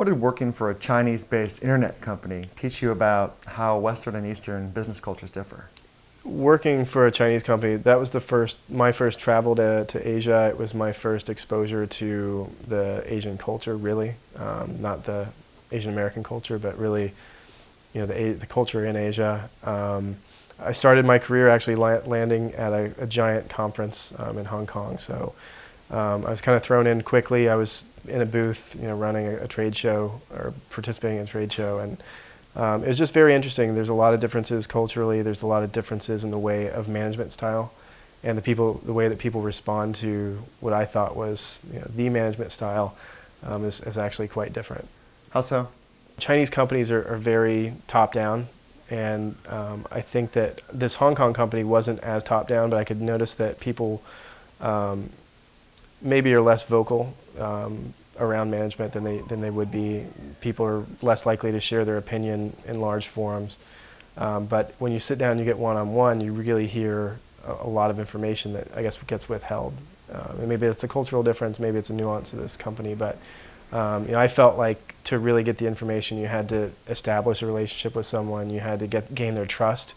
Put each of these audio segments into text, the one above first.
What did working for a Chinese-based internet company teach you about how Western and Eastern business cultures differ? Working for a Chinese company, that was my first travel to Asia. It was my first exposure to the Asian culture, really. Not the Asian American culture, but really, the culture in Asia. I started my career actually landing at a giant conference in Hong Kong. So I was kind of thrown in quickly. I was in a booth, running a trade show or participating in a trade show, and it was just very interesting. There's a lot of differences culturally. There's a lot of differences in the way of management style, and the way that people respond to what I thought was the management style is actually quite different. How so? Chinese companies are very top down, and I think that this Hong Kong company wasn't as top down, but I could notice that people maybe are less vocal around management than they would be. People are less likely to share their opinion in large forums. But when you sit down and you get one-on-one, you really hear a lot of information that I guess gets withheld. And maybe it's a cultural difference, maybe it's a nuance of this company, but I felt like to really get the information, you had to establish a relationship with someone, you had to gain their trust.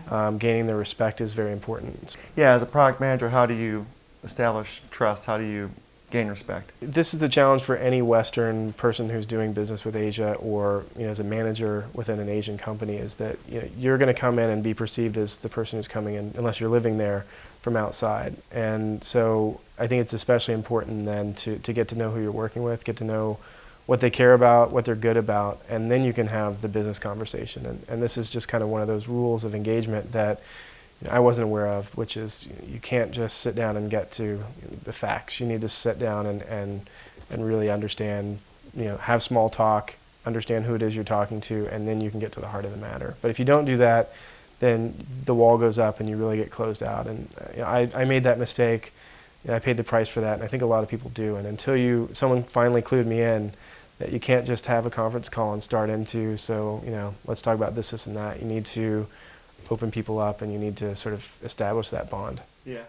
Gaining their respect is very important. Yeah, as a product manager, how do you establish trust? How do you gain respect? This is the challenge for any Western person who's doing business with Asia, or as a manager within an Asian company, is that you're going to come in and be perceived as the person who's coming in, unless you're living there from outside. And so I think it's especially important then to get to know who you're working with, get to know what they care about, what they're good about, and then you can have the business conversation. And this is just kind of one of those rules of engagement that I wasn't aware of, which is you can't just sit down and get to the facts. You need to sit down and really understand, have small talk, understand who it is you're talking to, and then you can get to the heart of the matter. But if you don't do that, then the wall goes up and you really get closed out. And I made that mistake, and I paid the price for that, and I think a lot of people do. And until someone finally clued me in that you can't just have a conference call and start into, let's talk about this, and that. You need to open people up, and you need to sort of establish that bond. Yeah.